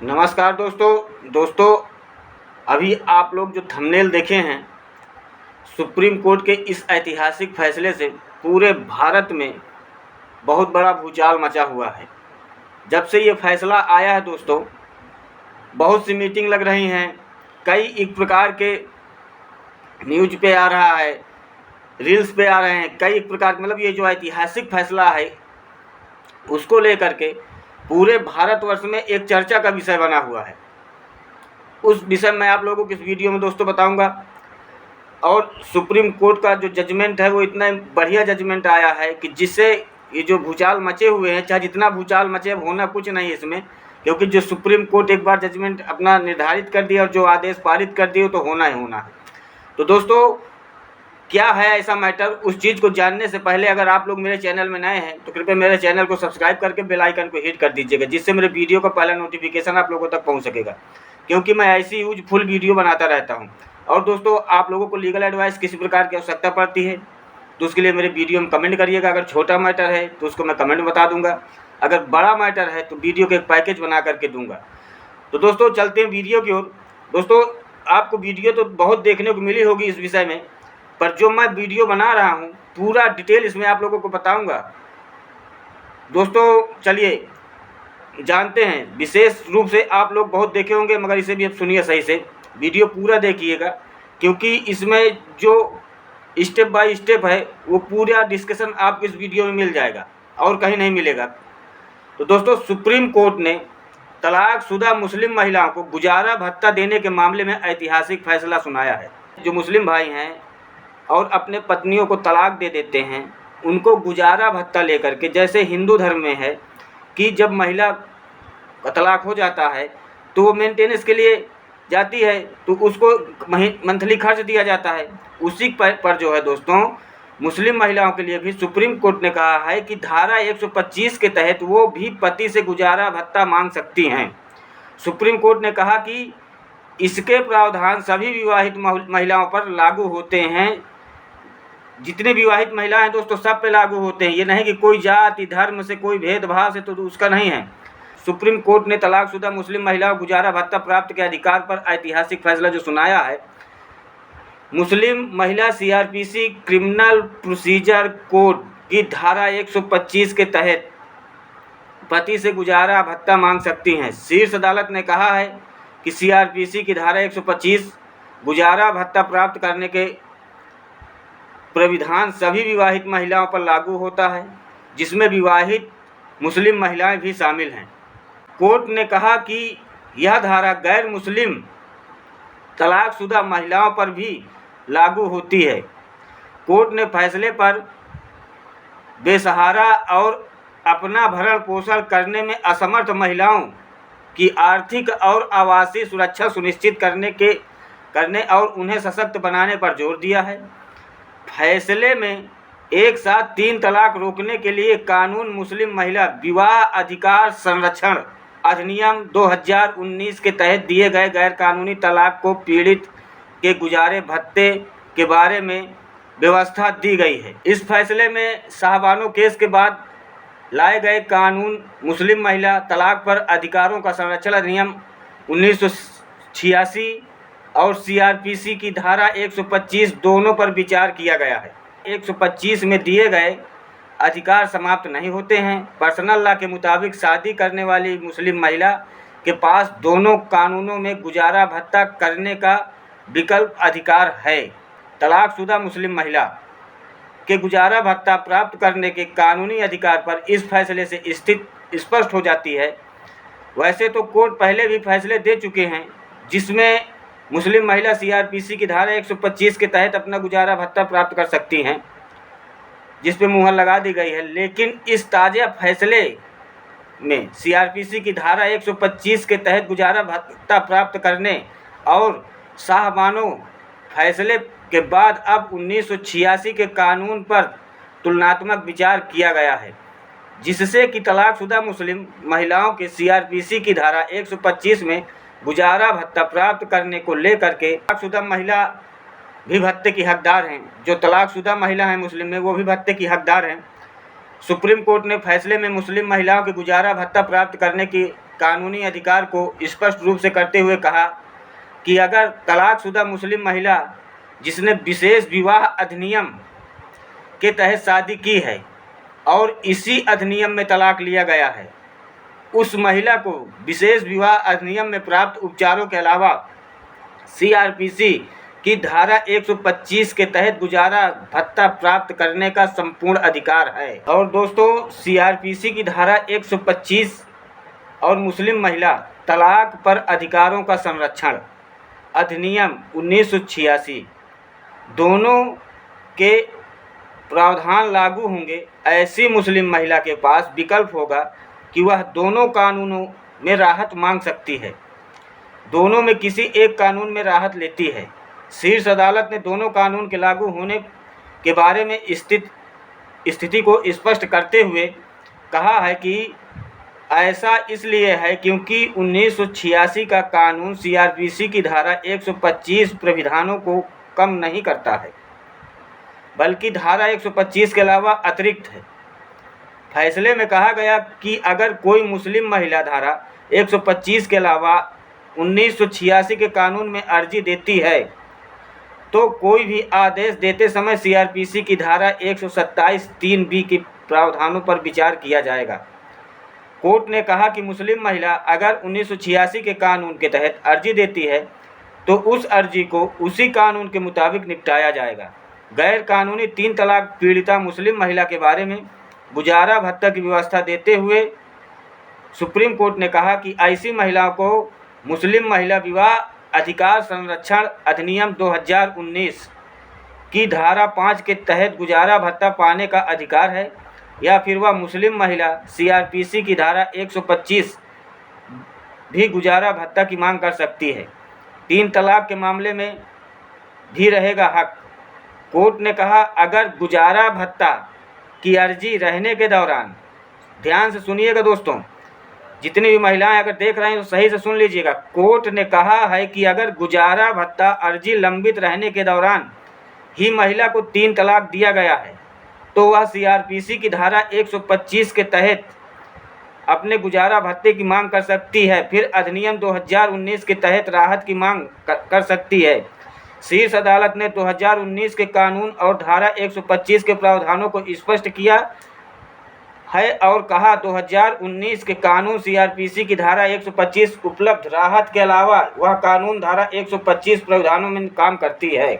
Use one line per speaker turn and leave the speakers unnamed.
नमस्कार दोस्तों अभी आप लोग जो थंबनेल देखे हैं, सुप्रीम कोर्ट के इस ऐतिहासिक फैसले से पूरे भारत में बहुत बड़ा भूचाल मचा हुआ है। जब से ये फैसला आया है दोस्तों, बहुत सी मीटिंग लग रही हैं, कई एक प्रकार के न्यूज पे आ रहा है, रील्स पे आ रहे हैं, कई एक प्रकार मतलब ये जो ऐतिहासिक फैसला है उसको लेकर के पूरे भारतवर्ष में एक चर्चा का विषय बना हुआ है। उस विषय में आप लोगों को इस वीडियो में दोस्तों बताऊंगा। और सुप्रीम कोर्ट का जो जजमेंट है वो इतना बढ़िया जजमेंट आया है कि जिससे ये जो भूचाल मचे हुए हैं, चाहे जितना भूचाल मचे, अब होना कुछ नहीं इसमें, क्योंकि जो सुप्रीम कोर्ट एक बार जजमेंट अपना निर्धारित कर दिया और जो आदेश पारित कर दिए तो होना ही होना है। तो दोस्तों क्या है ऐसा मैटर, उस चीज़ को जानने से पहले अगर आप लोग मेरे चैनल में नए हैं तो कृपया मेरे चैनल को सब्सक्राइब करके बेल आइकन को हिट कर दीजिएगा, जिससे मेरे वीडियो का पहला नोटिफिकेशन आप लोगों तक पहुंच सकेगा, क्योंकि मैं ऐसी यूजफुल वीडियो बनाता रहता हूं। और दोस्तों आप लोगों को लीगल एडवाइस किसी प्रकार की आवश्यकता पड़ती है तो उसके लिए मेरे वीडियो में कमेंट करिएगा। अगर छोटा मैटर है तो उसको मैं कमेंट बता दूँगा, अगर बड़ा मैटर है तो वीडियो का एक पैकेज बना करके दूँगा। तो दोस्तों चलते हैं वीडियो की ओर। दोस्तों आपको वीडियो तो बहुत देखने को मिली होगी इस विषय में, पर जो मैं वीडियो बना रहा हूँ पूरा डिटेल इसमें आप लोगों को बताऊंगा। दोस्तों चलिए जानते हैं। विशेष रूप से आप लोग बहुत देखे होंगे, मगर इसे भी अब सुनिए सही से, वीडियो पूरा देखिएगा, क्योंकि इसमें जो स्टेप बाय स्टेप है वो पूरा डिस्कशन आपको इस वीडियो में मिल जाएगा और कहीं नहीं मिलेगा। तो दोस्तों सुप्रीम कोर्ट ने तलाकशुदा मुस्लिम महिलाओं को गुजारा भत्ता देने के मामले में ऐतिहासिक फैसला सुनाया है। जो मुस्लिम भाई हैं और अपने पत्नियों को तलाक दे देते हैं, उनको गुजारा भत्ता लेकर के, जैसे हिंदू धर्म में है कि जब महिला का तलाक हो जाता है तो वो मेंटेनेंस के लिए जाती है तो उसको मंथली खर्च दिया जाता है, उसी पर जो है दोस्तों मुस्लिम महिलाओं के लिए भी सुप्रीम कोर्ट ने कहा है कि धारा 125 के तहत वो भी पति से गुजारा भत्ता मांग सकती हैं। सुप्रीम कोर्ट ने कहा कि इसके प्रावधान सभी विवाहित महिलाओं पर लागू होते हैं। जितने विवाहित महिलाएं हैं दोस्तों सब पे लागू होते हैं, ये नहीं कि कोई जाति धर्म से कोई भेदभाव से तो उसका नहीं है। सुप्रीम कोर्ट ने तलाकशुदा मुस्लिम महिलाओं को गुजारा भत्ता प्राप्त के अधिकार पर ऐतिहासिक फैसला जो सुनाया है। मुस्लिम महिला सीआरपीसी क्रिमिनल प्रोसीजर कोड की धारा 125 के तहत पति से गुजारा भत्ता मांग सकती हैं। शीर्ष अदालत ने कहा है कि सीआरपीसी की धारा 125 गुजारा भत्ता प्राप्त करने के प्राविधान सभी विवाहित महिलाओं पर लागू होता है, जिसमें विवाहित मुस्लिम महिलाएं भी शामिल हैं। कोर्ट ने कहा कि यह धारा गैर मुस्लिम तलाकशुदा महिलाओं पर भी लागू होती है। कोर्ट ने फैसले पर बेसहारा और अपना भरण पोषण करने में असमर्थ महिलाओं की आर्थिक और आवासीय सुरक्षा सुनिश्चित करने और उन्हें सशक्त बनाने पर जोर दिया है। फैसले में एक साथ 3 तलाक रोकने के लिए कानून मुस्लिम महिला विवाह अधिकार संरक्षण अधिनियम 2019 के तहत दिए गए गैर कानूनी तलाक को पीड़ित के गुजारे भत्ते के बारे में व्यवस्था दी गई है। इस फैसले में शाहबानो केस के बाद लाए गए कानून मुस्लिम महिला तलाक पर अधिकारों का संरक्षण अधिनियम 1986 और सीआरपीसी की धारा 125 दोनों पर विचार किया गया है। 125 में दिए गए अधिकार समाप्त नहीं होते हैं। पर्सनल लॉ के मुताबिक शादी करने वाली मुस्लिम महिला के पास दोनों कानूनों में गुजारा भत्ता करने का विकल्प अधिकार है। तलाकशुदा मुस्लिम महिला के गुजारा भत्ता प्राप्त करने के कानूनी अधिकार पर इस फैसले से स्थिति स्पष्ट हो जाती है। वैसे तो कोर्ट पहले भी फैसले दे चुके हैं जिसमें मुस्लिम महिला सीआरपीसी की धारा 125 के तहत अपना गुजारा भत्ता प्राप्त कर सकती हैं, जिस पे मुहर लगा दी गई है। लेकिन इस ताज़ा फैसले में सीआरपीसी की धारा 125 के तहत गुजारा भत्ता प्राप्त करने और शाहबानो फैसले के बाद अब 1986 के कानून पर तुलनात्मक विचार किया गया है, जिससे कि तलाकशुदा मुस्लिम महिलाओं के सीआरपीसी की धारा 125 में गुजारा भत्ता प्राप्त करने को लेकर के तलाकशुदा महिला भी भत्ते की हकदार हैं। जो तलाकशुदा महिला हैं मुस्लिम में, वो भी भत्ते की हकदार हैं। सुप्रीम कोर्ट ने फैसले में मुस्लिम महिलाओं के गुजारा भत्ता प्राप्त करने की कानूनी अधिकार को स्पष्ट रूप से करते हुए कहा कि अगर तलाकशुदा मुस्लिम महिला जिसने विशेष विवाह अधिनियम के तहत शादी की है और इसी अधिनियम में तलाक लिया गया है, उस महिला को विशेष विवाह अधिनियम में प्राप्त उपचारों के अलावा सीआरपीसी की धारा 125 के तहत गुजारा भत्ता प्राप्त करने का संपूर्ण अधिकार है। और दोस्तों, सीआरपीसी की धारा 125 और मुस्लिम महिला तलाक पर अधिकारों का संरक्षण अधिनियम 1986 दोनों के प्रावधान लागू होंगे। ऐसी मुस्लिम महिला के पास विकल्प होगा कि वह दोनों कानूनों में राहत मांग सकती है, दोनों में किसी एक कानून में राहत लेती है। शीर्ष अदालत ने दोनों कानून के लागू होने के बारे में स्थिति को स्पष्ट करते हुए कहा है कि ऐसा इसलिए है क्योंकि 1986 का कानून सीआरपीसी की धारा 125 प्रावधानों को कम नहीं करता है, बल्कि धारा 125 के अलावा अतिरिक्त है। फैसले में कहा गया कि अगर कोई मुस्लिम महिला धारा 125 के अलावा 1986 के कानून में अर्जी देती है तो कोई भी आदेश देते समय सीआरपीसी की धारा 127(3)(b) के प्रावधानों पर विचार किया जाएगा। कोर्ट ने कहा कि मुस्लिम महिला अगर 1986 के कानून के तहत अर्जी देती है तो उस अर्जी को उसी कानून के मुताबिक निपटाया जाएगा। गैर कानूनी 3 तलाक पीड़िता मुस्लिम महिला के बारे में गुजारा भत्ता की व्यवस्था देते हुए सुप्रीम कोर्ट ने कहा कि ऐसी महिलाओं को मुस्लिम महिला विवाह अधिकार संरक्षण अधिनियम 2019 की धारा 5 के तहत गुजारा भत्ता पाने का अधिकार है, या फिर वह मुस्लिम महिला सीआरपीसी की धारा 125 भी गुजारा भत्ता की मांग कर सकती है। 3 तलाक के मामले में भी रहेगा हक। कोर्ट ने कहा अगर गुजारा भत्ता की अर्जी रहने के दौरान, ध्यान से सुनिएगा दोस्तों, जितनी भी महिलाएं अगर देख रहे हैं तो सही से सुन लीजिएगा। कोर्ट ने कहा है कि अगर गुजारा भत्ता अर्जी लंबित रहने के दौरान ही महिला को 3 तलाक दिया गया है तो वह सीआरपीसी की धारा 125 के तहत अपने गुजारा भत्ते की मांग कर सकती है, फिर अधिनियम 2019 के तहत राहत की मांग कर सकती है। शीर्ष अदालत ने 2019 के कानून और धारा 125 के प्रावधानों को स्पष्ट किया है और कहा 2019 के कानून सीआरपीसी की धारा 125 उपलब्ध राहत के अलावा वह कानून धारा 125 प्रावधानों में काम करती है।